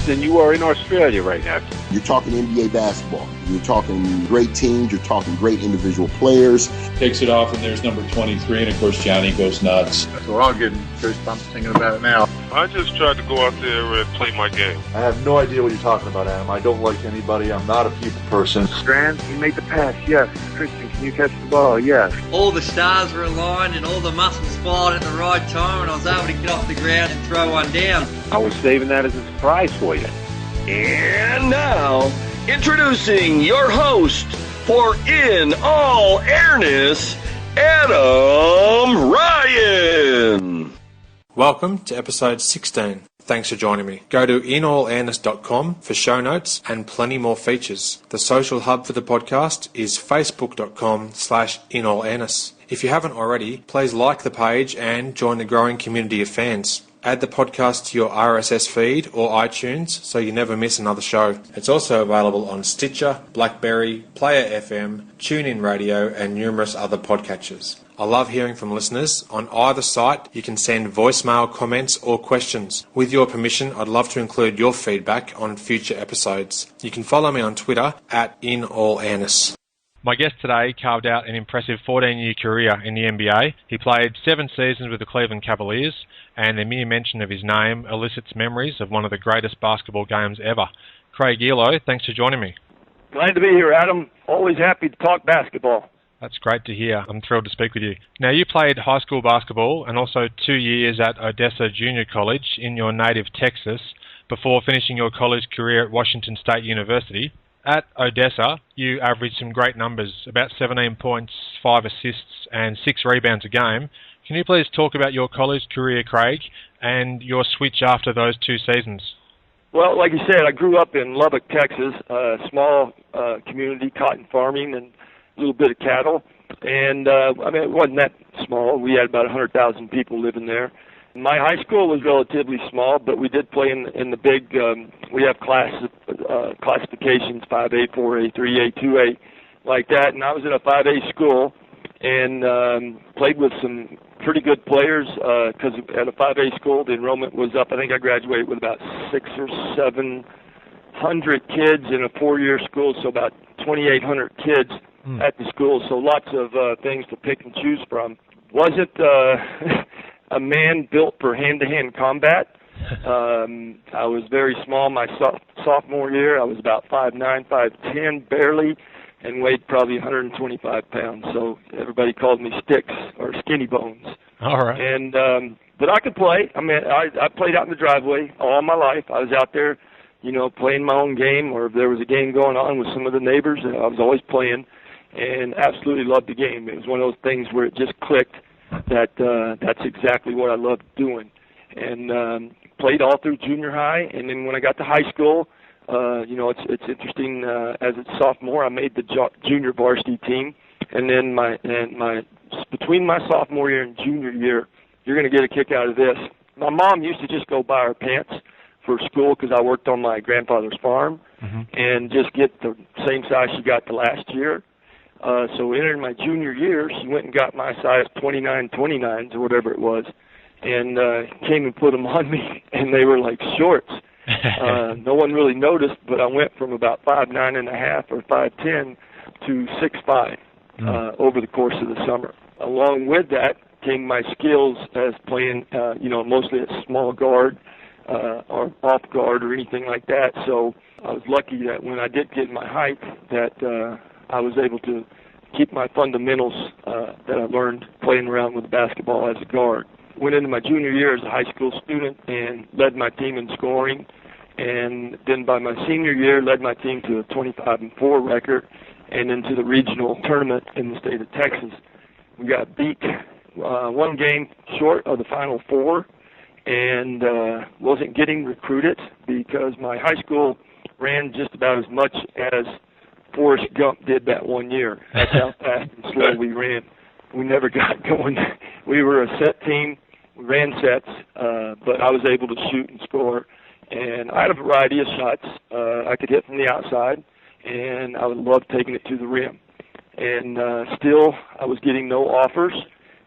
than you are in Australia right now. You're talking NBA basketball. You're talking great teams. You're talking great individual players. Takes it off, and there's number 23, and of course Johnny goes nuts. That's what I'm getting goosebumps thinking about it now. I just tried to go out there and play my game. I have no idea what you're talking about, Adam. I don't like anybody. I'm not a people person. Strand, you made the pass, yes. Christian, can you catch the ball? Yes. All the stars were aligned and all the muscles fired at the right time, and I was able to get off the ground and throw one down. I was saving that as a surprise for you. And now, introducing your host for In All Airness, Adam Ryan. Welcome to episode 16. Thanks for joining me. Go to inallairness.com for show notes and plenty more features. The social hub for the podcast is facebook.com/inallairness. If you haven't already, please like the page and join the growing community of fans. Add the podcast to your RSS feed or iTunes so you never miss another show. It's also available on Stitcher, BlackBerry, Player FM, TuneIn Radio and numerous other podcatchers. I love hearing from listeners. On either site, you can send voicemail comments or questions. With your permission, I'd love to include your feedback on future episodes. You can follow me on Twitter @InAllAirness. My guest today carved out an impressive 14-year career in the NBA. He played 7 seasons with the Cleveland Cavaliers, and the mere mention of his name elicits memories of one of the greatest basketball games ever. Craig Ehlo, thanks for joining me. Glad to be here, Adam. Always happy to talk basketball. That's great to hear. I'm thrilled to speak with you. Now, you played high school basketball and also 2 years at Odessa Junior College in your native Texas before finishing your college career at Washington State University. At Odessa, you averaged some great numbers, about 17 points, 5 assists and 6 rebounds a game. Can you please talk about your college career, Craig, and your switch after those 2 seasons? Well, like you said, I grew up in Lubbock, Texas, a small community, cotton farming and a little bit of cattle. And, it wasn't that small. We had about 100,000 people living there. My high school was relatively small, but we did play in the big, we have classifications, 5A, 4A, 3A, 2A, like that. And I was in a 5A school and played with some pretty good players because at a 5A school, the enrollment was up. I think I graduated with about 600 or 700 kids in a 4-year school, so about 2,800 kids at the school. So lots of things to pick and choose from. Wasn't a man built for hand-to-hand combat. I was very small my sophomore year. I was about 5'9", 5'10", barely, and weighed probably 125 pounds. So everybody called me Sticks or Skinny Bones. All right. And but I could play. I played out in the driveway all my life. I was out there, playing my own game, or if there was a game going on with some of the neighbors, I was always playing, and absolutely loved the game. It was one of those things where it just clicked that that's exactly what I loved doing. And played all through junior high, and then when I got to high school, it's interesting. As a sophomore, I made the junior varsity team, and then between my sophomore year and junior year, you're going to get a kick out of this. My mom used to just go buy her pants for school because I worked on my grandfather's farm, and just get the same size she got the last year. So entering my junior year, she went and got my size 29s or whatever it was, and came and put them on me, and they were like shorts. No one really noticed, but I went from about 5'9.5" or 5'10" to 6'5" over the course of the summer. Along with that came my skills as playing, mostly at small guard or off guard or anything like that. So I was lucky that when I did get my height, that I was able to keep my fundamentals that I learned playing around with the basketball as a guard. Went into my junior year as a high school student and led my team in scoring. And then by my senior year, led my team to a 25-4 record and into the regional tournament in the state of Texas. We got beat one game short of the Final Four and wasn't getting recruited because my high school ran just about as much as Forrest Gump did that one year. That's how fast and slow we ran. We never got going. We were a set team. We ran sets, but I was able to shoot and score. And I had a variety of shots. I could hit from the outside, and I would love taking it to the rim. And still, I was getting no offers.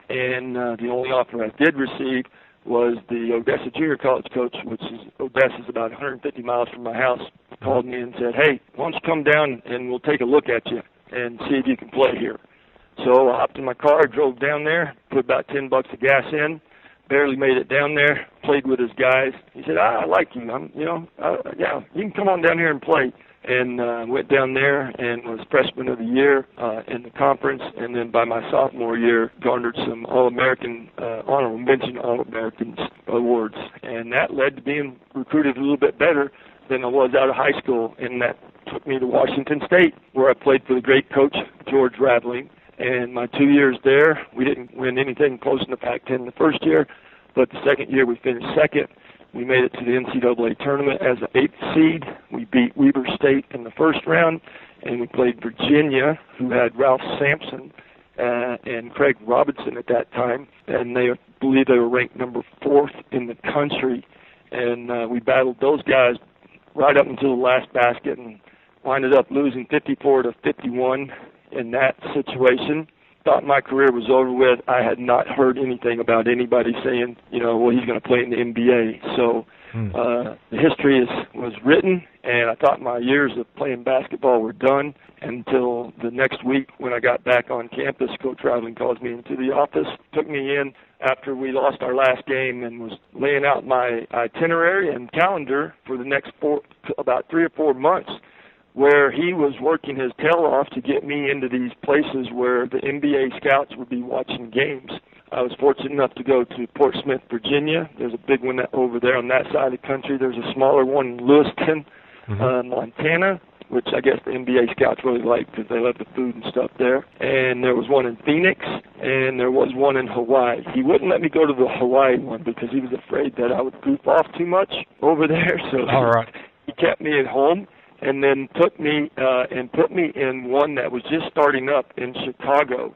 And the only offer I did receive was the Odessa Junior College coach, Odessa's about 150 miles from my house, called me and said, hey, why don't you come down and we'll take a look at you and see if you can play here. So I hopped in my car, drove down there, put about $10 of gas in, barely made it down there, played with his guys. He said, I like you. Yeah, you can come on down here and play. And went down there and was freshman of the year in the conference, and then by my sophomore year garnered some All-American, honorable mention All-Americans awards. And that led to being recruited a little bit better than I was out of high school, and that took me to Washington State, where I played for the great coach, George Raveling. And my 2 years there, we didn't win anything close in the Pac-10 the first year, but the second year we finished second. We made it to the NCAA tournament as an 8th seed. We beat Weber State in the first round, and we played Virginia, who had Ralph Sampson and Craig Robinson at that time, and they believe they were ranked number 4th in the country. And we battled those guys right up until the last basket and winded up losing 54-51 in that situation. Thought my career was over with. I had not heard anything about anybody saying, well, he's going to play in the NBA. So the history was written, and I thought my years of playing basketball were done until the next week when I got back on campus. Coach Raveling calls me into the office, took me in after we lost our last game, and was laying out my itinerary and calendar for the next about 3 or 4 months, where he was working his tail off to get me into these places where the NBA scouts would be watching games. I was fortunate enough to go to Portsmouth, Virginia. There's a big one over there on that side of the country. There's a smaller one in Lewiston, Montana, which I guess the NBA scouts really like because they love the food and stuff there. And there was one in Phoenix, and there was one in Hawaii. He wouldn't let me go to the Hawaii one because he was afraid that I would goof off too much over there. So he kept me at home, and then took me and put me in one that was just starting up in Chicago.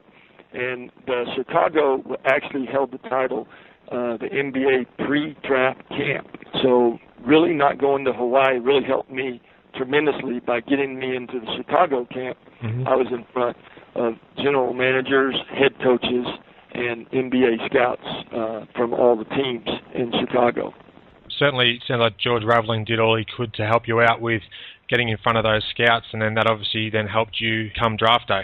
And the Chicago actually held the title, the NBA pre-draft camp. So really not going to Hawaii really helped me tremendously by getting me into the Chicago camp. I was in front of general managers, head coaches, and NBA scouts from all the teams in Chicago. Certainly, it sounds like George Raveling did all he could to help you out with getting in front of those scouts, and then that obviously then helped you come draft day.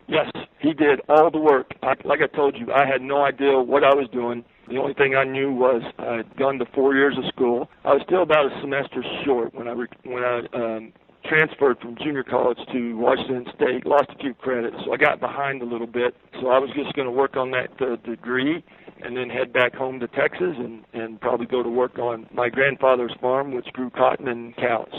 Yes, he did all the work. Like I told you, I had no idea what I was doing. The only thing I knew was I'd gone to 4 years of school. I was still about a semester short when I transferred from junior college to Washington State, lost a few credits, so I got behind a little bit. So I was just going to work on that degree and then head back home to Texas and probably go to work on my grandfather's farm, which grew cotton and cows.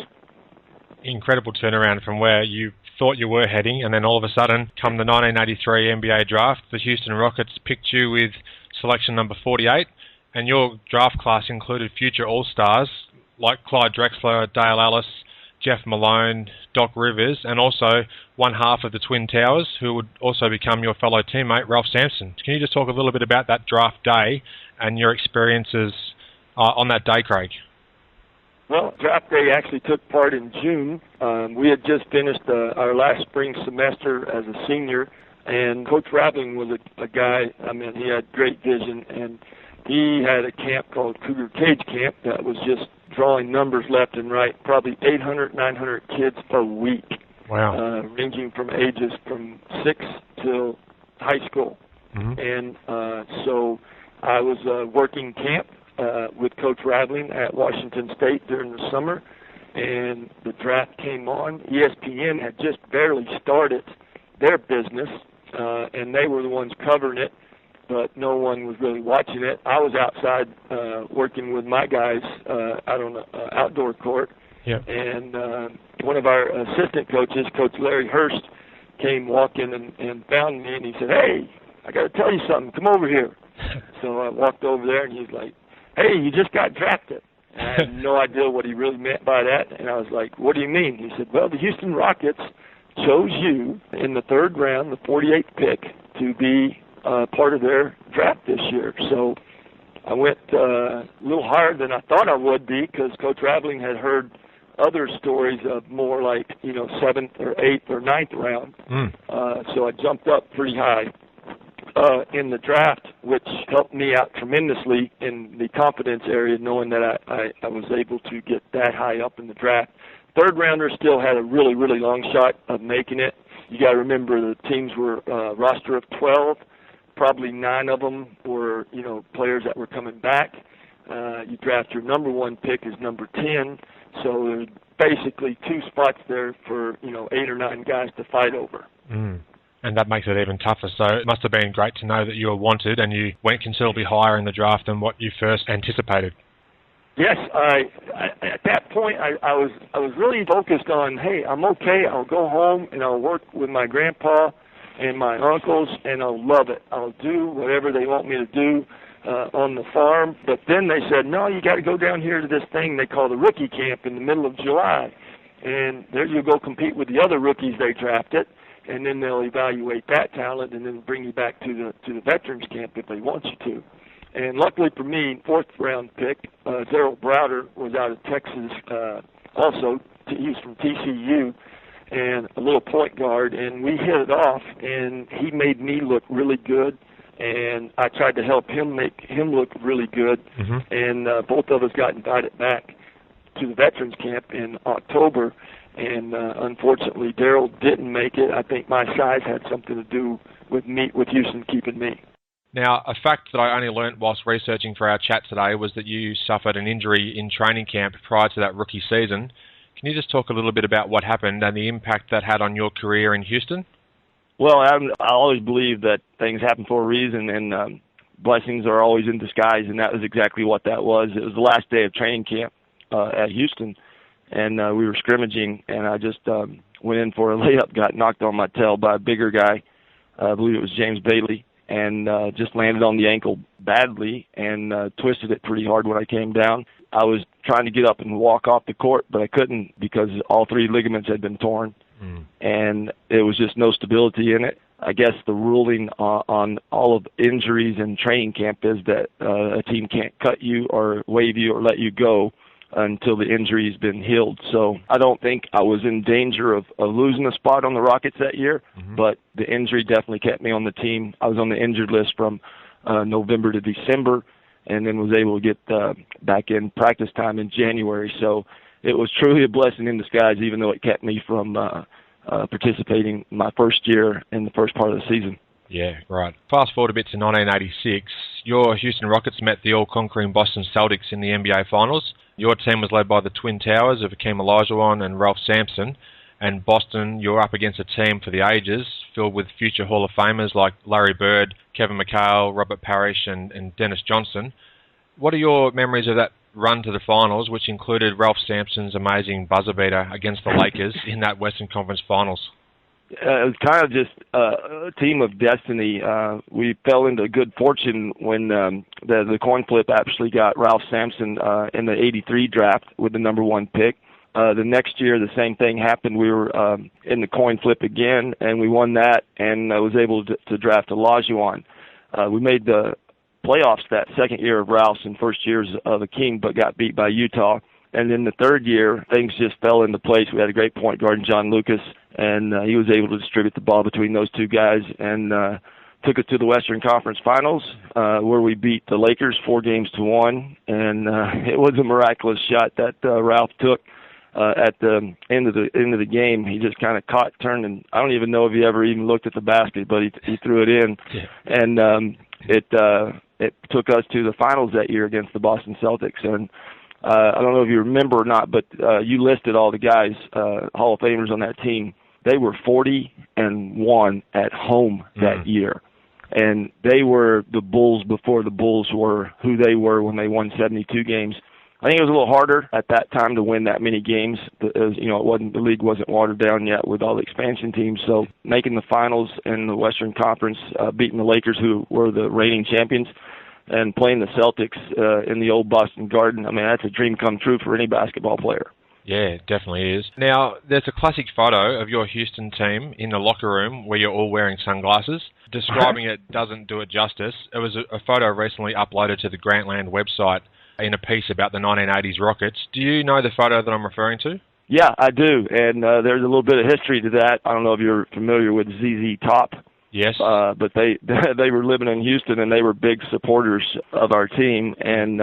Incredible turnaround from where you thought you were heading, and then all of a sudden, come the 1983 NBA draft, the Houston Rockets picked you with selection number 48, and your draft class included future All-Stars like Clyde Drexler, Dale Ellis, Jeff Malone, Doc Rivers, and also one half of the Twin Towers, who would also become your fellow teammate, Ralph Sampson. Can you just talk a little bit about that draft day and your experiences on that day, Craig? Well, draft day actually took part in June. We had just finished our last spring semester as a senior, and Coach Raveling was a guy, he had great vision, and he had a camp called Cougar Cage Camp that was just drawing numbers left and right, probably 800, 900 kids a week. Wow. Ranging from ages from 6 till high school. And so I was working camp with Coach Raveling at Washington State during the summer, and the draft came on. ESPN had just barely started their business, and they were the ones covering it, but no one was really watching it. I was outside working with my guys out on the outdoor court, and one of our assistant coaches, Coach Larry Hurst, came walking and found me, and he said, "Hey, I got to tell you something. Come over here." So I walked over there, and he's like, "Hey, you just got drafted." And I had no idea what he really meant by that, and I was like, "What do you mean?" He said, "Well, the Houston Rockets chose you in the 3rd round, the 48th pick, to be part of their draft this year." So I went a little higher than I thought I would be, because Coach Raveling had heard other stories of more like, 7th or 8th or 9th round. So I jumped up pretty high. in the draft, which helped me out tremendously in the confidence area, knowing that I was able to get that high up in the draft. Third rounder still had a really, really long shot of making it. You got to remember the teams were roster of 12. Probably 9 of them were, players that were coming back. You draft your number 1 pick as number 10. So there's basically 2 spots there for, 8 or 9 guys to fight over. Mm. And that makes it even tougher. So it must have been great to know that you were wanted and you went considerably higher in the draft than what you first anticipated. Yes, at that point I was really focused on, hey, I'm okay. I'll go home and I'll work with my grandpa and my uncles, and I'll love it. I'll do whatever they want me to do on the farm. But then they said, no, you got to go down here to this thing they call the rookie camp in the middle of July, and there you go compete with the other rookies they drafted, and then they'll evaluate that talent and then bring you back to the veterans camp if they want you to. And luckily for me, 4th round pick, Daryl Browder was out of Texas also. He was from TCU and a little point guard, and we hit it off, and he made me look really good, and I tried to help him make him look really good, and both of us got invited back to the veterans camp in October, and unfortunately Daryl didn't make it. I think my size had something to do with Houston keeping me. Now, a fact that I only learnt whilst researching for our chat today was that you suffered an injury in training camp prior to that rookie season. Can you just talk a little bit about what happened and the impact that had on your career in Houston? Well, I always believe that things happen for a reason, and blessings are always in disguise, and that was exactly what that was. It was the last day of training camp at Houston, and we were scrimmaging, and I just went in for a layup, got knocked on my tail by a bigger guy. I believe it was James Bailey, and just landed on the ankle badly and twisted it pretty hard when I came down. I was trying to get up and walk off the court, but I couldn't because all 3 ligaments had been torn, and there was just no stability in it. I guess the ruling on all of injuries in training camp is that a team can't cut you or waive you or let you go until the injury's been healed. So I don't think I was in danger of losing a spot on the Rockets that year, but the injury definitely kept me on the team. I was on the injured list from November to December, and then was able to get back in practice time in January. So it was truly a blessing in disguise, even though it kept me from participating my first year in the first part of the season. Yeah, right. Fast forward a bit to 1986. Your Houston Rockets met the all-conquering Boston Celtics in the NBA Finals. Your team was led by the Twin Towers of Hakeem Olajuwon and Ralph Sampson. And Boston, you're up against a team for the ages, filled with future Hall of Famers like Larry Bird, Kevin McHale, Robert Parrish, and Dennis Johnson. What are your memories of that run to the finals, which included Ralph Sampson's amazing buzzer beater against the Lakers in that Western Conference Finals? It was kind of just a team of destiny. We fell into good fortune when the coin flip actually got Ralph Sampson in the 83 draft with the number 1 pick. The next year, the same thing happened. We were in the coin flip again, and we won that, and I was able to draft Olajuwon. We made the playoffs that second year of Ralph's and first years of Hakeem, but got beat by Utah. And then the third year, things just fell into place. We had a great point guard in John Lucas, and he was able to distribute the ball between those 2 guys and took us to the Western Conference Finals, where we beat the Lakers 4-1. And it was a miraculous shot that Ralph took. At the end of the game, he just kind of caught, turned, and I don't even know if he ever even looked at the basket, but he threw it in, and it took us to the finals that year against the Boston Celtics. And I don't know if you remember or not, but you listed all the guys, Hall of Famers on that team. They were 40-1 at home that year, and they were the Bulls before the Bulls were who they were when they won 72 games. I think it was a little harder at that time to win that many games. The league wasn't watered down yet with all the expansion teams. So making the finals in the Western Conference, beating the Lakers, who were the reigning champions, and playing the Celtics in the old Boston Garden, I mean, that's a dream come true for any basketball player. Yeah, it definitely is. Now, there's a classic photo of your Houston team in the locker room where you're all wearing sunglasses. Describing it doesn't do it justice. It was a photo recently uploaded to the Grantland website in a piece about the 1980s Rockets. Do you know the photo that I'm referring to? Yeah, I do, and there's a little bit of history to that. I don't know if you're familiar with ZZ Top. Yes. But they were living in Houston, and they were big supporters of our team. And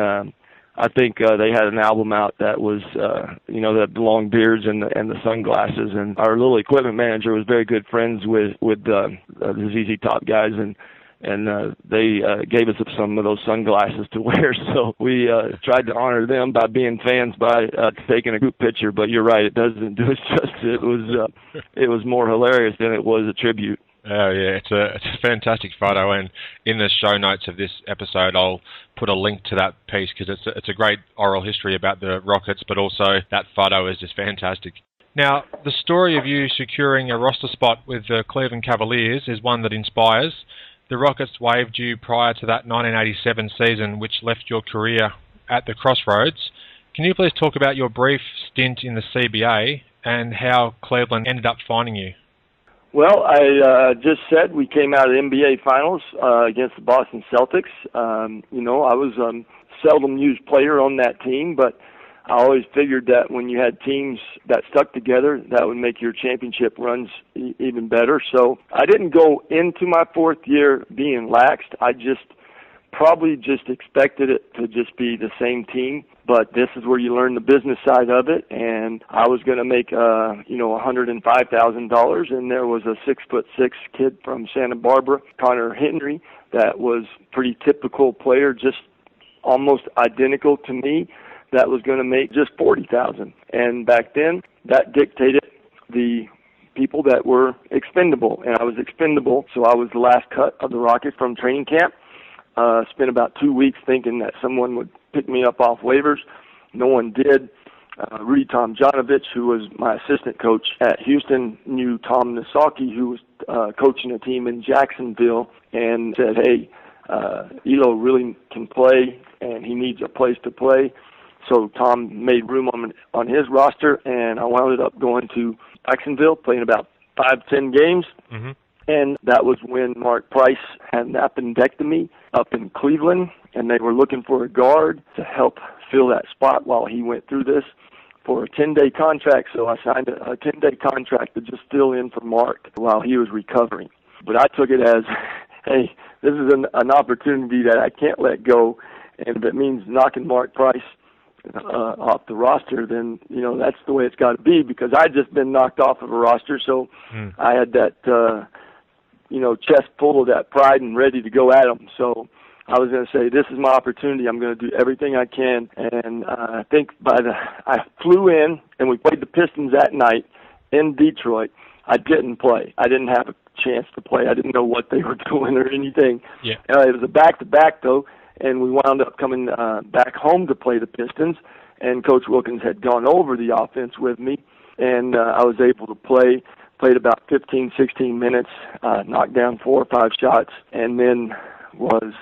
I think they had an album out that was, the long beards and the sunglasses. And our little equipment manager was very good friends with the ZZ Top guys, and they gave us some of those sunglasses to wear. So we tried to honor them by being fans by taking a group picture. But you're right, it doesn't do us justice. It was more hilarious than it was a tribute. Oh yeah, it's a fantastic photo, and in the show notes of this episode, I'll put a link to that piece because it's a great oral history about the Rockets, but also that photo is just fantastic. Now, the story of you securing a roster spot with the Cleveland Cavaliers is one that inspires. The Rockets waived you prior to that 1987 season, which left your career at the crossroads. Can you please talk about your brief stint in the CBA and how Cleveland ended up finding you? Well, I just said we came out of the NBA Finals against the Boston Celtics. I was a seldom used player on that team, but I always figured that when you had teams that stuck together, that would make your championship runs even better. So I didn't go into my fourth year being laxed. I probably expected it to just be the same team. But this is where you learn the business side of it, and I was going to make, $105,000, and there was a 6'6" kid from Santa Barbara, Connor Henry, that was pretty typical player, just almost identical to me, that was going to make just $40,000. And back then, that dictated the people that were expendable, and I was expendable, so I was the last cut of the Rockets from training camp. Spent about 2 weeks thinking that someone would pick me up off waivers. No one did. Rudy Tomjanovich, who was my assistant coach at Houston, knew Tom Nisaki, who was coaching a team in Jacksonville, and said, hey, Elo really can play, and he needs a place to play. So Tom made room on his roster, and I wound up going to Jacksonville, playing about 5-10 games. Mm-hmm. And that was when Mark Price had an appendectomy up in Cleveland, and they were looking for a guard to help fill that spot while he went through this for a 10-day contract. So I signed a 10-day contract to just fill in for Mark while he was recovering. But I took it as, hey, this is an opportunity that I can't let go, and if it means knocking Mark Price off the roster, then, that's the way it's got to be, because I'd just been knocked off of a roster, so I had that chest full of that pride and ready to go at them. So I was going to say, this is my opportunity. I'm going to do everything I can. And I think I flew in, and we played the Pistons that night in Detroit. I didn't play. I didn't have a chance to play. I didn't know what they were doing or anything. Yeah. It was a back-to-back, though, and we wound up coming back home to play the Pistons, and Coach Wilkins had gone over the offense with me, and I was able to play. Played about 15, 16 minutes, knocked down 4 or 5 shots, and then was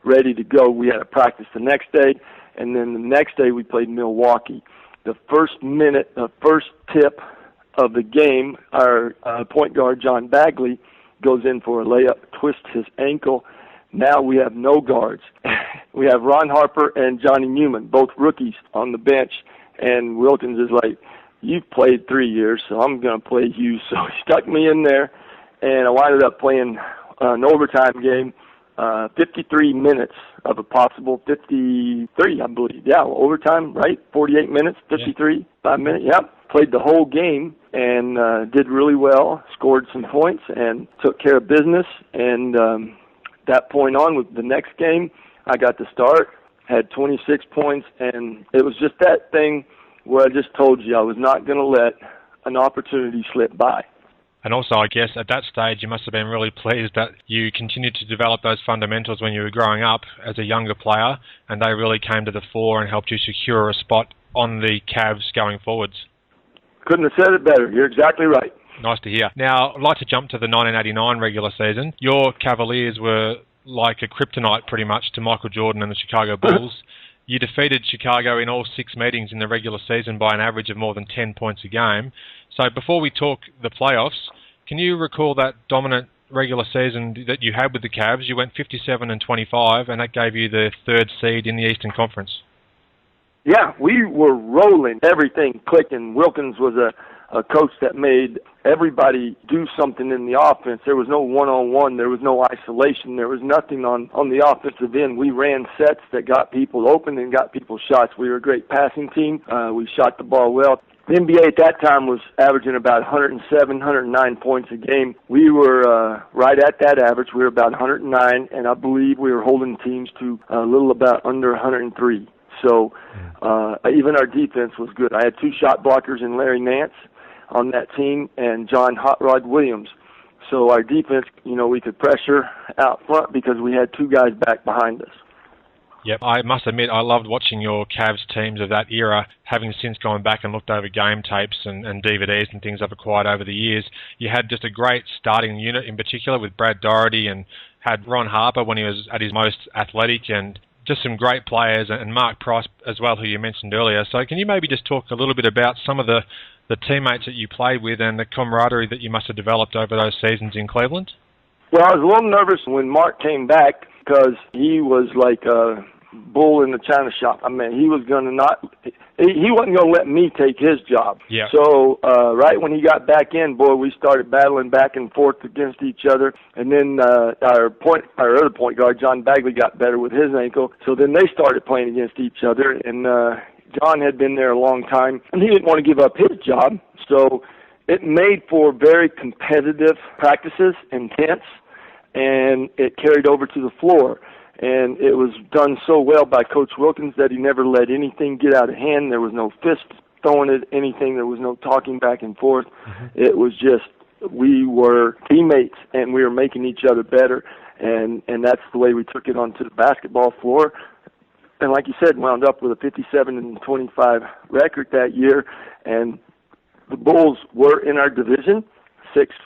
ready to go. We had a practice the next day, and then the next day we played Milwaukee. The first tip of the game, our point guard, John Bagley, goes in for a layup, twists his ankle. Now we have no guards. We have Ron Harper and Johnny Newman, both rookies, on the bench, and Wilkins is like, you've played 3 years, so I'm going to play you. So he stuck me in there, and I wound up playing an overtime game, 53 minutes of a possible 53, I believe. Yeah, overtime, right? 48 minutes, 53, 5 minutes. Yep. Played the whole game and did really well, scored some points, and took care of business. And that point on, with the next game, I got to start, had 26 points, and it was just that thing where I just told you I was not going to let an opportunity slip by. And also, I guess, at that stage, you must have been really pleased that you continued to develop those fundamentals when you were growing up as a younger player, and they really came to the fore and helped you secure a spot on the Cavs going forwards. Couldn't have said it better. You're exactly right. Nice to hear. Now, I'd like to jump to the 1989 regular season. Your Cavaliers were like a kryptonite, pretty much, to Michael Jordan and the Chicago Bulls. You defeated Chicago in all 6 meetings in the regular season by an average of more than 10 points a game. So before we talk the playoffs, can you recall that dominant regular season that you had with the Cavs? You went 57-25, and that gave you the 3rd seed in the Eastern Conference. Yeah, we were rolling, everything clicking. Wilkins was a coach that made everybody do something in the offense. There was no one-on-one. There was no isolation. There was nothing on the offensive end. We ran sets that got people open and got people shots. We were a great passing team. We shot the ball well. The NBA at that time was averaging about 107, 109 points a game. We were right at that average. We were about 109, and I believe we were holding teams to a little about under 103. So even our defense was good. I had 2 shot blockers in Larry Nance on that team and John Hot Rod Williams. So our defense, we could pressure out front because we had 2 guys back behind us. Yep, I must admit I loved watching your Cavs teams of that era, having since gone back and looked over game tapes and DVDs and things I've acquired over the years. You had just a great starting unit in particular with Brad Daugherty, and had Ron Harper when he was at his most athletic, and just some great players, and Mark Price as well, who you mentioned earlier. So can you maybe just talk a little bit about some of the teammates that you played with and the camaraderie that you must have developed over those seasons in Cleveland? Well, I was a little nervous when Mark came back because he was like a bull in the china shop. I mean, he wasn't going to let me take his job. Yeah. So right when he got back in, boy, we started battling back and forth against each other. And then our other point guard, John Bagley, got better with his ankle. So then they started playing against each other. And John had been there a long time, and he didn't want to give up his job. So it made for very competitive practices, intense, and it carried over to the floor. And it was done so well by Coach Wilkins that he never let anything get out of hand. There was no fist throwing at anything. There was no talking back and forth. Mm-hmm. It was just, we were teammates, and we were making each other better. And that's the way we took it onto the basketball floor. And like you said, wound up with a 57-25 record that year. And the Bulls were in our division.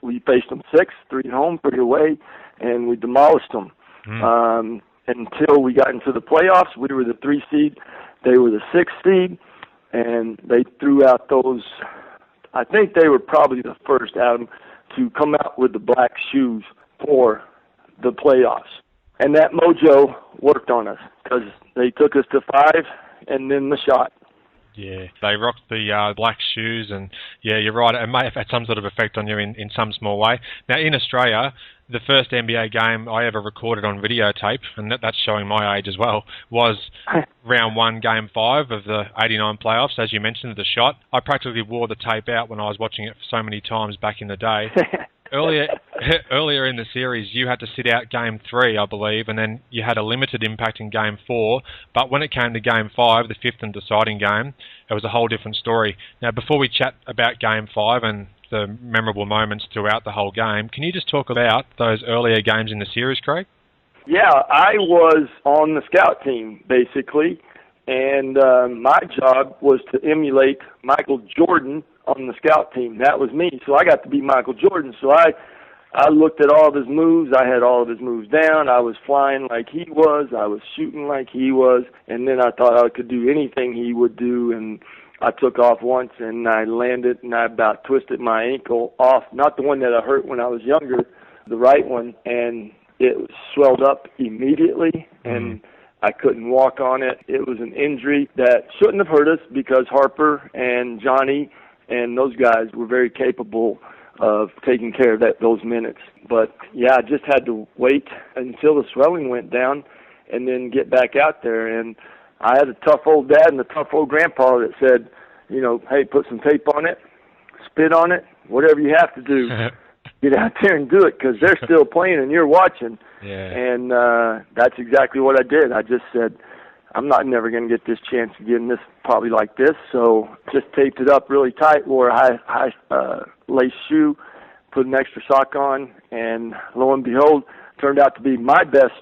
We faced them 6, 3 at home, 3 away, and we demolished them. Mm. Until we got into the playoffs, we were the 3 seed. They were the 6 seed, and they threw out those. I think they were probably the first, Adam, to come out with the black shoes for the playoffs. And that mojo worked on us because they took us to 5 and then the shot. Yeah, they rocked the black shoes, and yeah, you're right, it may have had some sort of effect on you in some small way. Now, in Australia, the first NBA game I ever recorded on videotape, and that's showing my age as well, was round 1, game 5 of the 89 playoffs, as you mentioned, the shot. I practically wore the tape out when I was watching it so many times back in the day. Earlier in the series, you had to sit out Game 3, I believe, and then you had a limited impact in Game 4. But when it came to Game 5, the 5th and deciding game, it was a whole different story. Now, before we chat about Game 5 and the memorable moments throughout the whole game, can you just talk about those earlier games in the series, Craig? Yeah, I was on the scout team, basically, and my job was to emulate Michael Jordan on the scout team. That was me. So I got to be Michael Jordan. So I looked at all of his moves. I had all of his moves down. I was flying like he was. I was shooting like he was. And then I thought I could do anything he would do. And I took off once and I landed and I about twisted my ankle off. Not the one that I hurt when I was younger, the right one. And it swelled up immediately. And I couldn't walk on it. It was an injury that shouldn't have hurt us because Harper and Johnny and those guys were very capable of taking care of those minutes. But, yeah, I just had to wait until the swelling went down and then get back out there. And I had a tough old dad and a tough old grandpa that said, hey, put some tape on it, spit on it, whatever you have to do. Get out there and do it because they're still playing and you're watching. Yeah. And that's exactly what I did. I just said, I'm never going to get this chance again, this probably like this. So just taped it up really tight, wore a high lace shoe, put an extra sock on, and lo and behold, turned out to be my best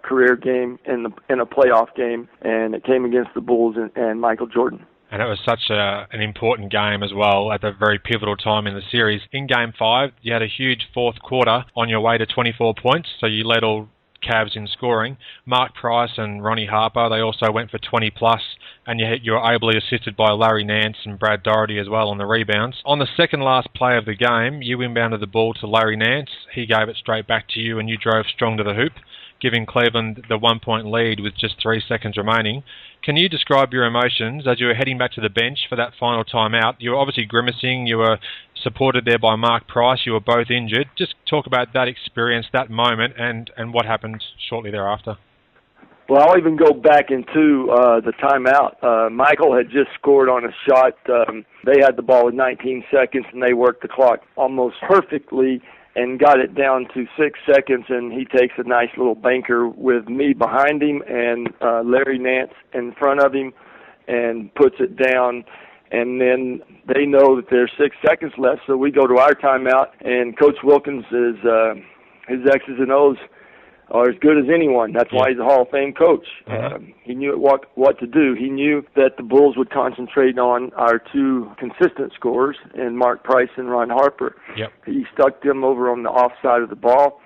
career game in a playoff game, and it came against the Bulls and Michael Jordan. And it was such an important game as well at a very pivotal time in the series. In Game 5, you had a huge fourth quarter on your way to 24 points, so you led all Cavs in scoring. Mark Price and Ronnie Harper, they also went for 20 plus, and you were ably assisted by Larry Nance and Brad Daugherty as well on the rebounds. On the second last play of the game, you inbounded the ball to Larry Nance. He gave it straight back to you and you drove strong to the hoop, giving Cleveland the 1-point lead with just 3 seconds remaining. Can you describe your emotions as you were heading back to the bench for that final timeout? You were obviously grimacing. You were supported there by Mark Price. You were both injured. Just talk about that experience, that moment, and what happened shortly thereafter. Well, I'll even go back into the timeout. Michael had just scored on a shot. They had the ball with 19 seconds, and they worked the clock almost perfectly and got it down to 6 seconds, and he takes a nice little banker with me behind him and Larry Nance in front of him and puts it down. And then they know that there's 6 seconds left, so we go to our timeout, and Coach Wilkins is his X's and O's are as good as anyone. That's why he's a Hall of Fame coach. He knew what to do. He knew that the Bulls would concentrate on our two consistent scorers, and Mark Price and Ron Harper. Yep. He stuck them over on the off side of the ball,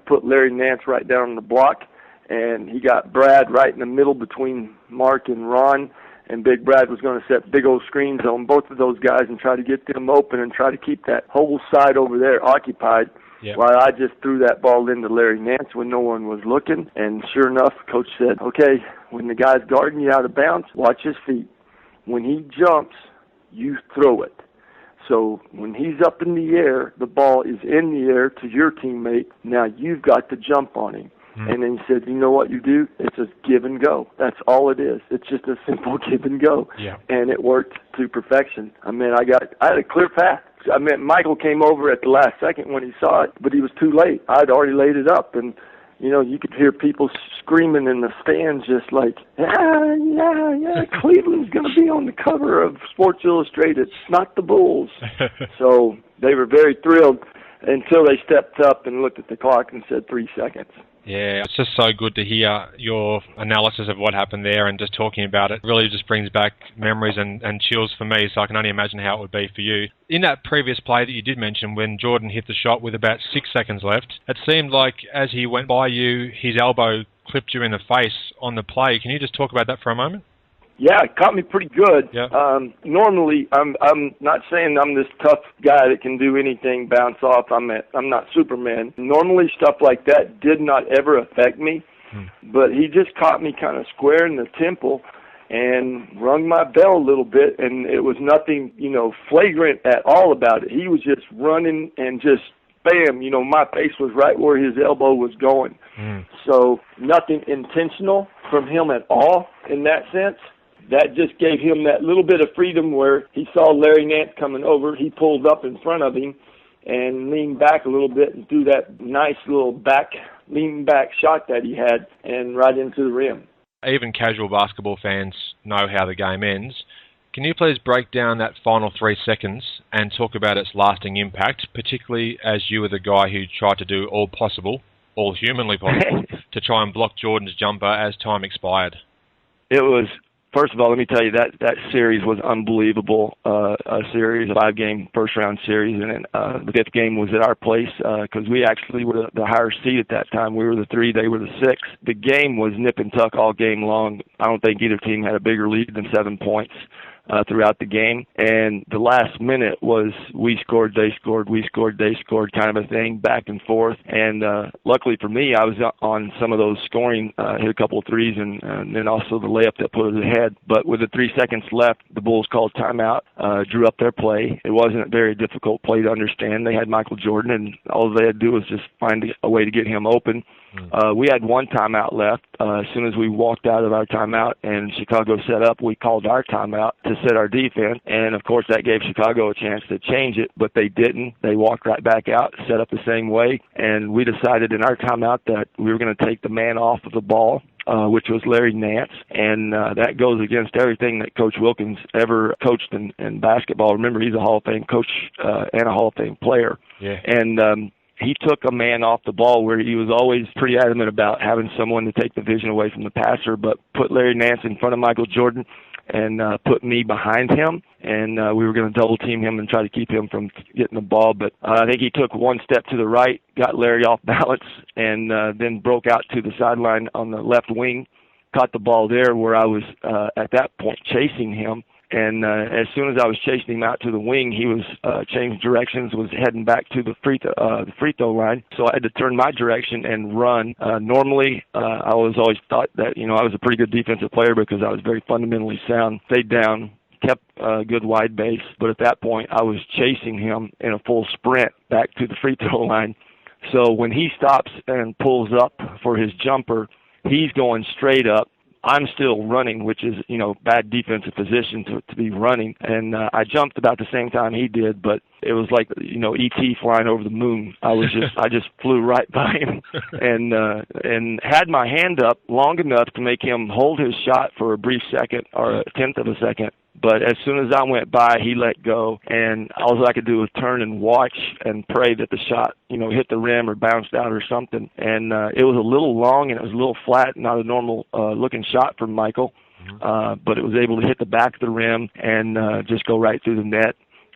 put Larry Nance right down on the block, and he got Brad right in the middle between Mark and Ron, and Big Brad was going to set big old screens on both of those guys and try to get them open and try to keep that whole side over there occupied. Yep. While I just threw that ball into Larry Nance when no one was looking. And sure enough, Coach said, okay, when the guy's guarding you out of bounds, watch his feet. When he jumps, you throw it. So when he's up in the air, the ball is in the air to your teammate. Now you've got to jump on him. And then he said, you know what you do? It's a give and go. That's all it is. It's just a simple give and go. Yeah. And it worked to perfection. I mean, I had a clear path. I mean, Michael came over at the last second when he saw it, but he was too late. I'd already laid it up, and, you know, you could hear people screaming in the stands just like, yeah, Cleveland's going to be on the cover of Sports Illustrated, not the Bulls. So they were very thrilled until they stepped up and looked at the clock and said 3 seconds. Yeah, it's just so good to hear your analysis of what happened there and just talking about it. Really just brings back memories and chills for me, so I can only imagine how it would be for you. In that previous play that you did mention, when Jordan hit the shot with about 6 seconds left, it seemed like as he went by you, his elbow clipped you in the face on the play. Can you just talk about that for a moment? Yeah, it caught me pretty good. Yeah. Normally, I'm not saying I'm this tough guy that can do anything, bounce off. I'm not Superman. Normally, stuff like that did not ever affect me, but he just caught me kind of square in the temple and rung my bell a little bit, and it was nothing, you know, flagrant at all about it. He was just running and just bam, you know, my face was right where his elbow was going. So nothing intentional from him at all in that sense. That just gave him that little bit of freedom where he saw Larry Nance coming over. He pulled up in front of him and leaned back a little bit and threw that nice little lean back shot that he had and right into the rim. Even casual basketball fans know how the game ends. Can you please break down that final 3 seconds and talk about its lasting impact, particularly as you were the guy who tried to do all possible, all humanly possible, to try and block Jordan's jumper as time expired? It was... First of all, let me tell you that series was unbelievable. A series, a 5-game first-round series, and the 5th game was at our place because we actually were the higher seed at that time. We were the 3, they were the 6. The game was nip and tuck all game long. I don't think either team had a bigger lead than 7 points throughout the game. And the last minute was we scored, they scored, we scored, they scored kind of a thing, back and forth. And luckily for me, I was on some of those scoring, hit a couple of threes, and then also the layup that put us ahead. But with the 3 seconds left, the Bulls called timeout, drew up their play. It wasn't a very difficult play to understand. They had Michael Jordan, and all they had to do was just find a way to get him open. We had 1 timeout left. As soon as we walked out of our timeout and Chicago set up, we called our timeout to set our defense. And, of course, that gave Chicago a chance to change it, but they didn't. They walked right back out, set up the same way. And we decided in our timeout that we were going to take the man off of the ball, which was Larry Nance. And that goes against everything that Coach Wilkins ever coached in basketball. Remember, he's a Hall of Fame coach and a Hall of Fame player. Yeah. And he took a man off the ball where he was always pretty adamant about having someone to take the vision away from the passer, but put Larry Nance in front of Michael Jordan and put me behind him. And we were going to double team him and try to keep him from getting the ball. But I think he took 1 step to the right, got Larry off balance, and then broke out to the sideline on the left wing, caught the ball there where I was at that point chasing him. And as soon as I was chasing him out to the wing, he was changed directions, was heading back to the free throw line. So I had to turn my direction and run. Normally, I was always thought that, I was a pretty good defensive player because I was very fundamentally sound, stayed down, kept a good wide base. But at that point, I was chasing him in a full sprint back to the free throw line. So when he stops and pulls up for his jumper, he's going straight up. I'm still running, which is, bad defensive position to be running. And I jumped about the same time he did, but it was like, E.T. flying over the moon. I just flew right by him and had my hand up long enough to make him hold his shot for a brief second or a tenth of a second. But as soon as I went by, he let go, and all I could do was turn and watch and pray that the shot, hit the rim or bounced out or something. And it was a little long and it was a little flat, not a normal looking shot from Michael, but it was able to hit the back of the rim and just go right through the net.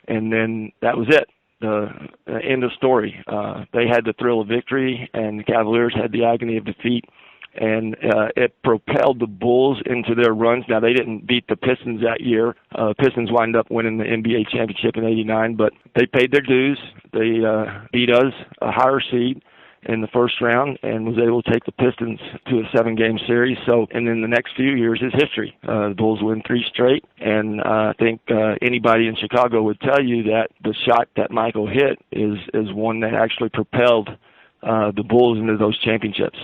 And then that was it. The end of story. They had the thrill of victory, and the Cavaliers had the agony of defeat. And it propelled the Bulls into their runs. Now, they didn't beat the Pistons that year. Pistons wound up winning the NBA championship in '89, but they paid their dues. They beat us, a higher seed, in the first round, and was able to take the Pistons to a 7-game series. So, and then the next few years is history. The Bulls win 3 straight, and I think anybody in Chicago would tell you that the shot that Michael hit is one that actually propelled the Bulls into those championships.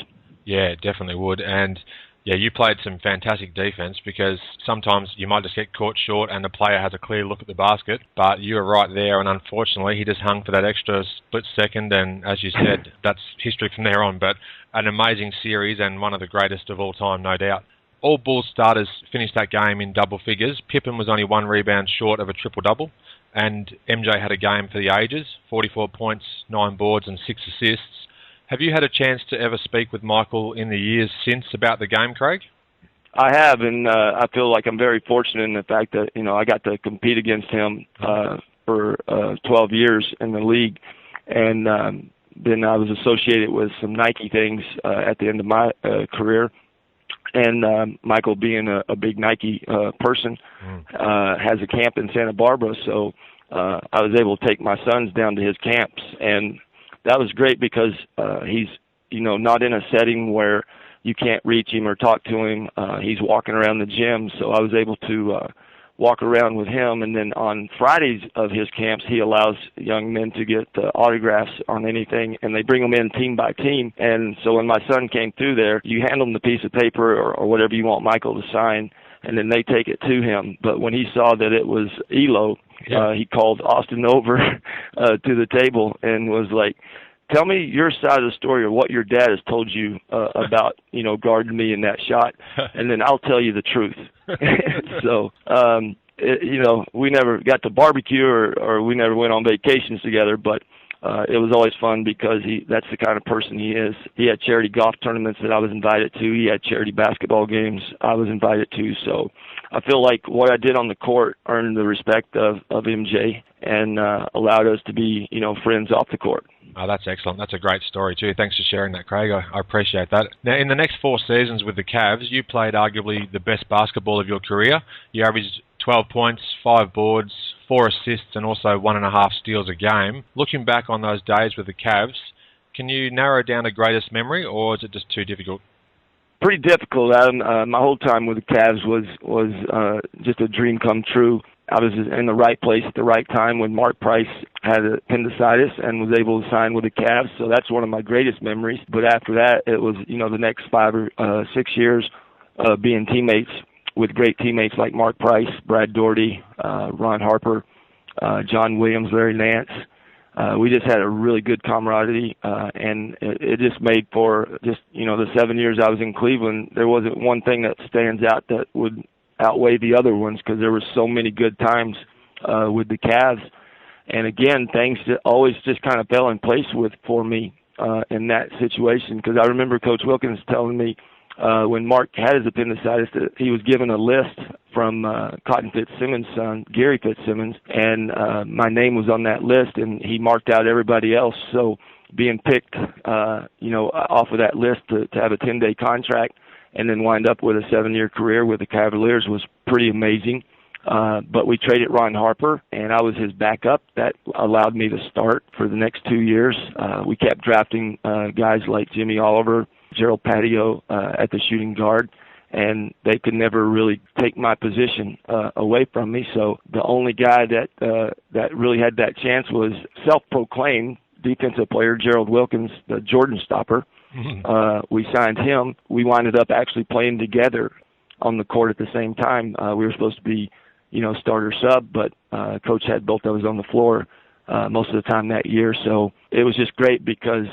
Yeah, it definitely would. And yeah, you played some fantastic defense because sometimes you might just get caught short and the player has a clear look at the basket, but you were right there, and unfortunately he just hung for that extra split second, and as you said, that's history from there on. But an amazing series and one of the greatest of all time, no doubt. All Bulls starters finished that game in double figures. Pippen was only 1 rebound short of a triple-double, and MJ had a game for the ages, 44 points, 9 boards and 6 assists. Have you had a chance to ever speak with Michael in the years since about the game, Craig? I have, and I feel like I'm very fortunate in the fact that, I got to compete against him for 12 years in the league. And then I was associated with some Nike things at the end of my career. And Michael, being a big Nike person, has a camp in Santa Barbara. So I was able to take my sons down to his camps, and that was great because he's, not in a setting where you can't reach him or talk to him. He's walking around the gym, so I was able to walk around with him. And then on Fridays of his camps, he allows young men to get autographs on anything, and they bring them in team by team. And so when my son came through there, you hand him the piece of paper or whatever you want Michael to sign, and then they take it to him. But when he saw that it was Elo, he called Austin over to the table and was like, "Tell me your side of the story, or what your dad has told you about, guarding me in that shot, and then I'll tell you the truth." So, we never got to barbecue or we never went on vacations together, but it was always fun because that's the kind of person he is. He had charity golf tournaments that I was invited to. He had charity basketball games I was invited to. So I feel like what I did on the court earned the respect of MJ and allowed us to be, friends off the court. Oh, that's excellent. That's a great story too. Thanks for sharing that, Craig. I appreciate that. Now, in the next 4 seasons with the Cavs, you played arguably the best basketball of your career. You averaged 12 points, 5 boards, 4 assists, and also 1.5 steals a game. Looking back on those days with the Cavs, can you narrow down a greatest memory, or is it just too difficult? Pretty difficult, Adam. My whole time with the Cavs was just a dream come true. I was in the right place at the right time when Mark Price had appendicitis and was able to sign with the Cavs. So that's one of my greatest memories. But after that, it was, the next 5 or 6 years being teammates with great teammates like Mark Price, Brad Daugherty, Ron Harper, John Williams, Larry Nance. We just had a really good camaraderie, and it just made for just, the 7 years I was in Cleveland, there wasn't one thing that stands out that would outweigh the other ones because there were so many good times with the Cavs. And again, things that always just kind of fell in place for me in that situation, because I remember Coach Wilkins telling me when Mark had his appendicitis that he was given a list from Cotton Fitzsimmons' son, Gary Fitzsimmons, and my name was on that list, and he marked out everybody else. So being picked, off of that list to have a 10-day contract and then wind up with a 7-year career with the Cavaliers was pretty amazing. But we traded Ron Harper, and I was his backup. That allowed me to start for the next 2 years. We kept drafting guys like Jimmy Oliver, Gerald Patio at the shooting guard, and they could never really take my position away from me. So the only guy that really had that chance was self-proclaimed defensive player Gerald Wilkins, the Jordan stopper. We signed him. We winded up actually playing together on the court at the same time. We were supposed to be, starter sub, but Coach had both of us on the floor most of the time that year. So it was just great because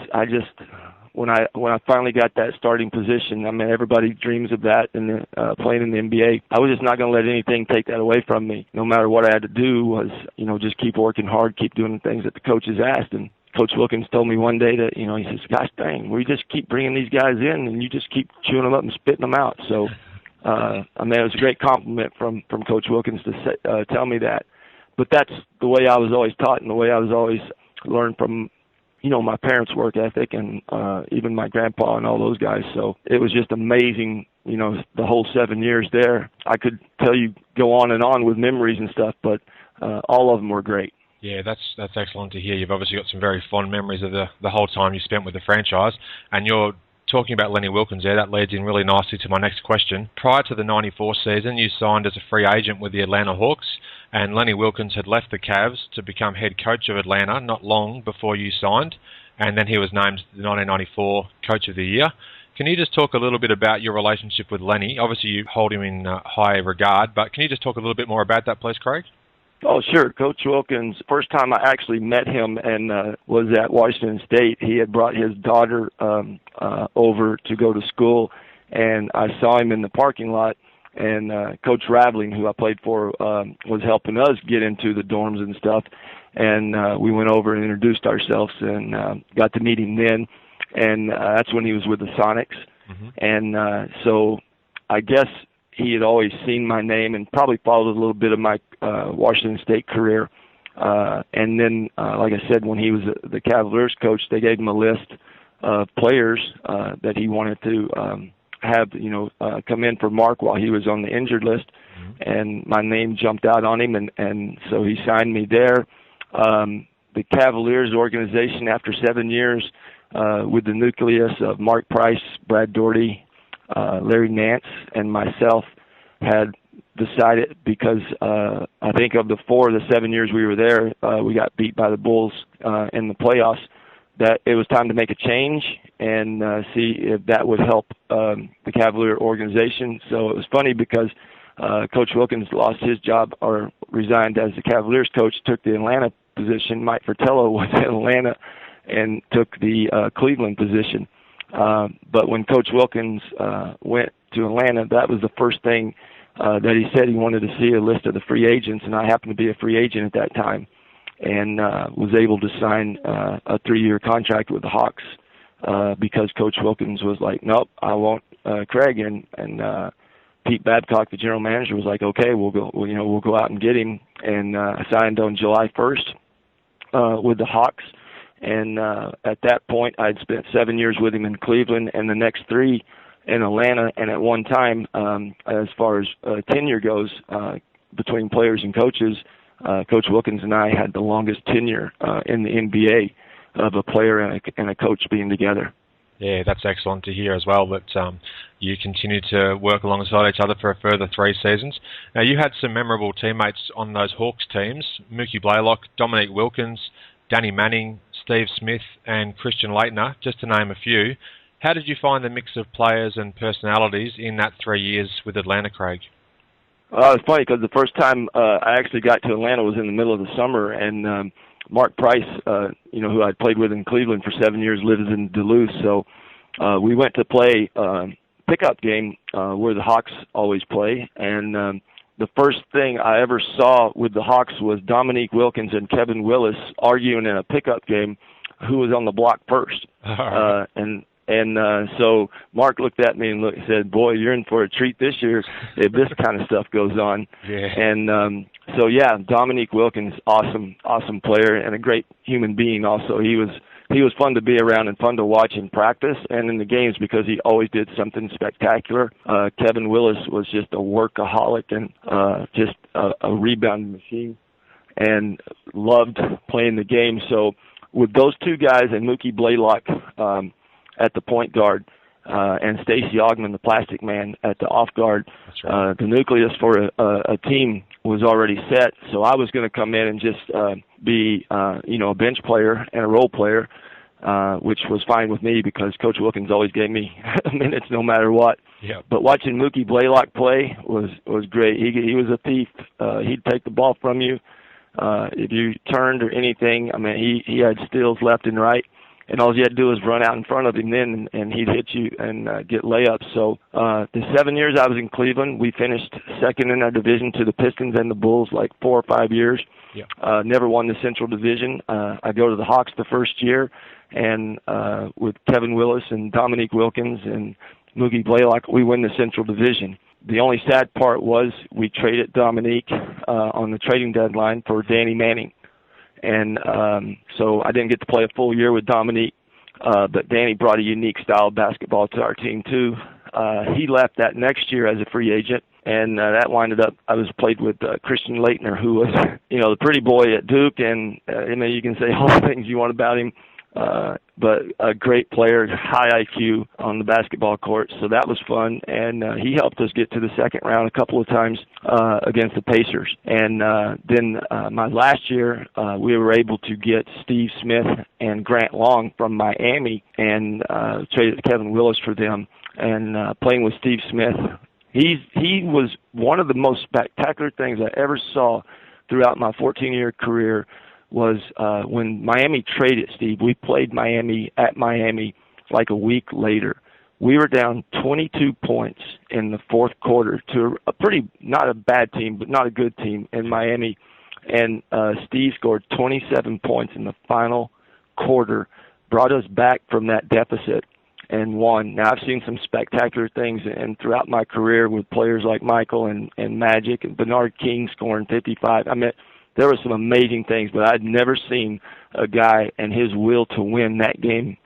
when I finally got that starting position, I mean, everybody dreams of that and playing in the NBA. I was just not going to let anything take that away from me. No matter what I had to do was, just keep working hard, keep doing the things that the coaches asked. And Coach Wilkins told me one day that, he says, gosh dang, we just keep bringing these guys in and you just keep chewing them up and spitting them out. So, it was a great compliment from Coach Wilkins to tell me that. But that's the way I was always taught and the way I was always learned from, my parents' work ethic and even my grandpa and all those guys. So it was just amazing, the whole 7 years there. I could tell you, go on and on with memories and stuff, but all of them were great. Yeah, that's excellent to hear. You've obviously got some very fond memories of the whole time you spent with the franchise, and you're talking about Lenny Wilkins there. That leads in really nicely to my next question. Prior to the 94 season, you signed as a free agent with the Atlanta Hawks, and Lenny Wilkins had left the Cavs to become head coach of Atlanta not long before you signed, and then he was named the 1994 Coach of the Year. Can you just talk a little bit about your relationship with Lenny? Obviously, you hold him in high regard, but can you just talk a little bit more about that, please, Craig? Oh, sure. Coach Wilkins, first time I actually met him and was at Washington State, he had brought his daughter over to go to school, and I saw him in the parking lot, and Coach Raveling, who I played for, was helping us get into the dorms and stuff, and we went over and introduced ourselves and got to meet him then, and that's when he was with the Sonics, and so I guess he had always seen my name and probably followed a little bit of my Washington State career. And then, like I said, when he was the Cavaliers coach, they gave him a list of players that he wanted to have, come in for Mark while he was on the injured list. And my name jumped out on him, and so he signed me there. The Cavaliers organization, after 7 years, with the nucleus of Mark Price, Brad Daugherty, Larry Nance, and myself, had decided, because I think of the 4 of the 7 years we were there, we got beat by the Bulls in the playoffs, that it was time to make a change and see if that would help the Cavalier organization. So it was funny because Coach Wilkins lost his job or resigned as the Cavaliers coach, took the Atlanta position. Mike Fratello was in Atlanta and took the Cleveland position. But when Coach Wilkins went to Atlanta, that was the first thing that he said. He wanted to see a list of the free agents, and I happened to be a free agent at that time, and was able to sign a 3-year contract with the Hawks because Coach Wilkins was like, nope, I want Craig, and Pete Babcock, the general manager, was like, okay, we'll go out and get him, and I signed on July 1st with the Hawks. And at that point, I'd spent 7 years with him in Cleveland and the next 3 in Atlanta. And at one time, as far as tenure goes, between players and coaches, Coach Wilkins and I had the longest tenure in the NBA of a player and a coach being together. Yeah, that's excellent to hear as well, that you continued to work alongside each other for a further 3 seasons. Now, you had some memorable teammates on those Hawks teams: Mookie Blaylock, Dominique Wilkins, Danny Manning, Steve Smith, and Christian Laettner, just to name a few. How did you find the mix of players and personalities in that 3 years with Atlanta, Craig? It's funny because the first time I actually got to Atlanta was in the middle of the summer, and Mark Price, who I played with in Cleveland for 7 years, lives in Duluth. So we went to play pickup game where the Hawks always play, and the first thing I ever saw with the Hawks was Dominique Wilkins and Kevin Willis arguing in a pickup game who was on the block first. So Mark looked at me and said, boy, you're in for a treat this year if this kind of stuff goes on. Yeah. And Dominique Wilkins, awesome player and a great human being also. He was he was fun to be around and fun to watch in practice and in the games because he always did something spectacular. Kevin Willis was just a workaholic and just a rebound machine and loved playing the game. So with those two guys and Mookie Blaylock at the point guard and Stacey Augmon, the plastic man, at the off guard, the nucleus for a team was already set. So I was going to come in and just be, a bench player and a role player, which was fine with me because Coach Wilkins always gave me minutes no matter what. Yeah. But watching Mookie Blaylock play was great. He was a thief. He'd take the ball from you. If you turned or anything, I mean, he had steals left and right. And all you had to do was run out in front of him then, and he'd hit you and get layups. So the 7 years I was in Cleveland, we finished second in our division to the Pistons and the Bulls like 4 or 5 years. Yeah. Never won the Central Division. I go to the Hawks the first year, and with Kevin Willis and Dominique Wilkins and Mookie Blaylock, we win the Central Division. The only sad part was we traded Dominique on the trading deadline for Danny Manning. And so I didn't get to play a full year with Dominique, but Danny brought a unique style of basketball to our team, too. He left that next year as a free agent, and that winded up, I was played with Christian Laettner, who was, the pretty boy at Duke, and you can say all the things you want about him, but a great player, high IQ on the basketball court, so that was fun, and he helped us get to the second round a couple of times against the Pacers. And then my last year, we were able to get Steve Smith and Grant Long from Miami and traded Kevin Willis for them. And playing with Steve Smith, he was one of the most spectacular things I ever saw throughout my 14-year career was when Miami traded Steve. We played Miami at Miami like a week later. We were down 22 points in the fourth quarter to a pretty, not a bad team, but not a good team in Miami. And Steve scored 27 points in the final quarter, brought us back from that deficit and won. Now, I've seen some spectacular things and throughout my career with players like Michael and Magic and Bernard King scoring 55. I mean, there were some amazing things, but I'd never seen a guy and his will to win that game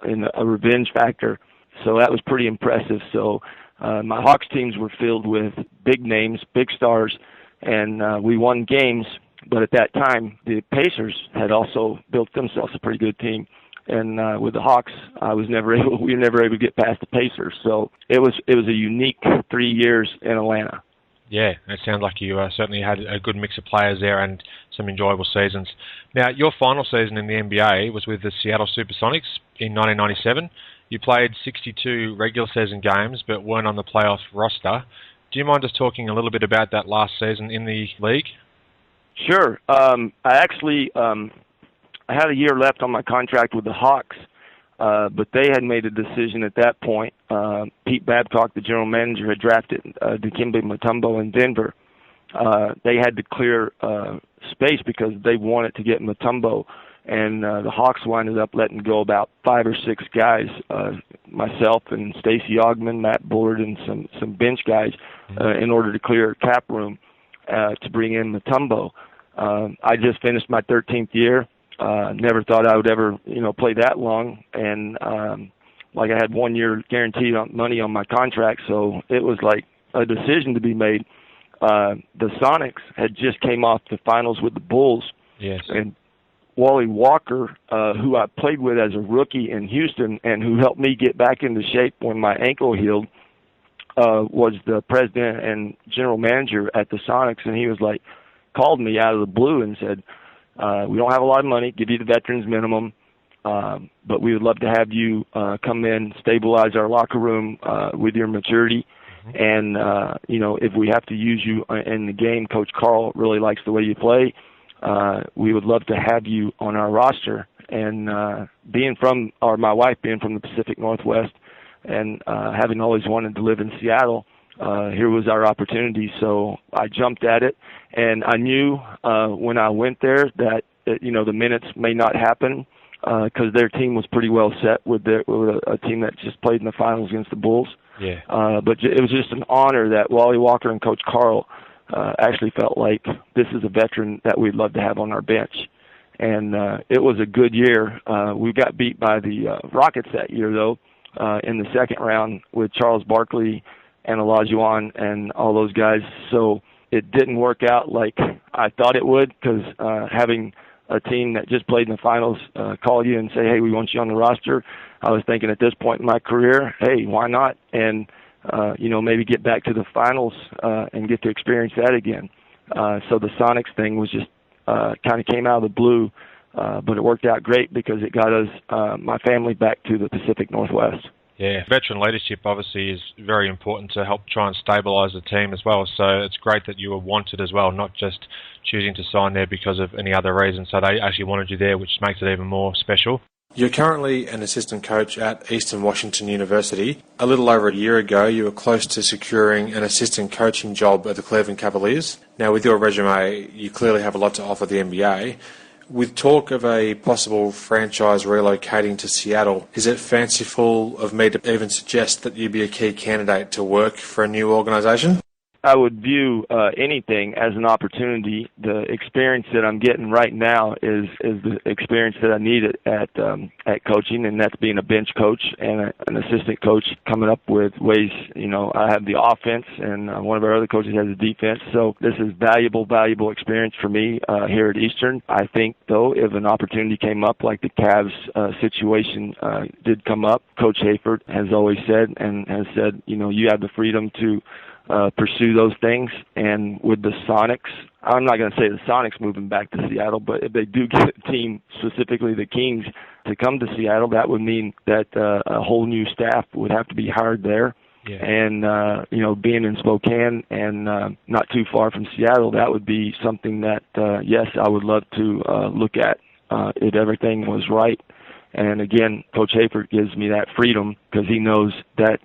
in a revenge factor. So that was pretty impressive. So my Hawks teams were filled with big names, big stars, and we won games. But at that time, the Pacers had also built themselves a pretty good team. And with the Hawks, we were never able to get past the Pacers. So it was a unique 3 years in Atlanta. Yeah, it sounds like you certainly had a good mix of players there and some enjoyable seasons. Now, your final season in the NBA was with the Seattle Supersonics in 1997. You played 62 regular season games but weren't on the playoff roster. Do you mind just talking a little bit about that last season in the league? Sure. I had a year left on my contract with the Hawks, but they had made a decision at that point. Pete Babcock, the general manager, had drafted Dikembe Mutombo in Denver. They had to clear space because they wanted to get Mutombo, and the Hawks winded up letting go about 5 or 6 guys, myself and Stacey Augmon, Matt Bullard, and some bench guys in order to clear cap room to bring in Mutombo. I just finished my 13th year. Never thought I would ever, play that long, and I had 1 year guaranteed money on my contract, so it was like a decision to be made. The Sonics had just came off the finals with the Bulls, yes, and Wally Walker, who I played with as a rookie in Houston and who helped me get back into shape when my ankle healed, was the president and general manager at the Sonics, and he was like, called me out of the blue and said, we don't have a lot of money, give you the veterans minimum, but we would love to have you come in, stabilize our locker room with your maturity. And, if we have to use you in the game, Coach Carl really likes the way you play. We would love to have you on our roster. And my wife being from the Pacific Northwest and having always wanted to live in Seattle, here was our opportunity. So I jumped at it, and I knew when I went there that the minutes may not happen because their team was pretty well set with a team that just played in the finals against the Bulls. Yeah. But it was just an honor that Wally Walker and Coach Carl actually felt like this is a veteran that we'd love to have on our bench. and it was a good year. We got beat by the Rockets that year, though, in the second round with Charles Barkley and Olajuwon and all those guys. So it didn't work out like I thought it would, because having a team that just played in the finals call you and say, hey, we want you on the roster, I was thinking at this point in my career, hey, why not? And, maybe get back to the finals and get to experience that again. So the Sonics thing was just kind of came out of the blue, but it worked out great because it got us, my family, back to the Pacific Northwest. Yeah, veteran leadership obviously is very important to help try and stabilise the team as well. So it's great that you were wanted as well, not just choosing to sign there because of any other reason. So they actually wanted you there, which makes it even more special. You're currently an assistant coach at Eastern Washington University. A little over a year ago, you were close to securing an assistant coaching job at the Cleveland Cavaliers. Now, with your resume, you clearly have a lot to offer the NBA. With talk of a possible franchise relocating to Seattle, is it fanciful of me to even suggest that you'd be a key candidate to work for a new organisation? I would view anything as an opportunity. The experience that I'm getting right now is the experience that I need at coaching, and that's being a bench coach and an assistant coach, coming up with ways. I have the offense, and one of our other coaches has the defense. So this is valuable experience for me here at Eastern. I think, though, if an opportunity came up like the Cavs situation did come up, Coach Hayford has always said and has said, you have the freedom to pursue those things. And with the Sonics, I'm not going to say the Sonics moving back to Seattle, but if they do get a team, specifically the Kings, to come to Seattle, that would mean that a whole new staff would have to be hired there. Yeah. And, being in Spokane and not too far from Seattle, that would be something that, yes, I would love to look at if everything was right. And again, Coach Hayford gives me that freedom because he knows that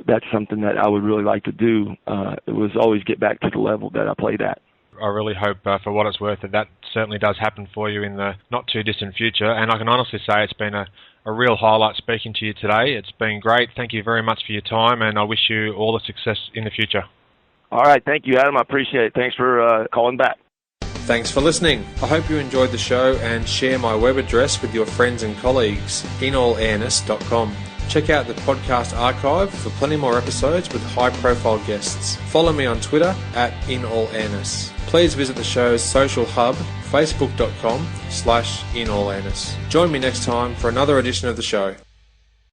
that's something that I would really like to do. It was always get back to the level that I played at. I really hope, for what it's worth, that certainly does happen for you in the not too distant future. And I can honestly say it's been a real highlight speaking to you today. It's been great. Thank you very much for your time, and I wish you all the success in the future. All right. Thank you, Adam. I appreciate it. Thanks for calling back. Thanks for listening. I hope you enjoyed the show, and share my web address with your friends and colleagues, inallairness.com. Check out the podcast archive for plenty more episodes with high-profile guests. Follow me on Twitter at inallairness. Please visit the show's social hub, facebook.com/inallairness. Join me next time for another edition of the show.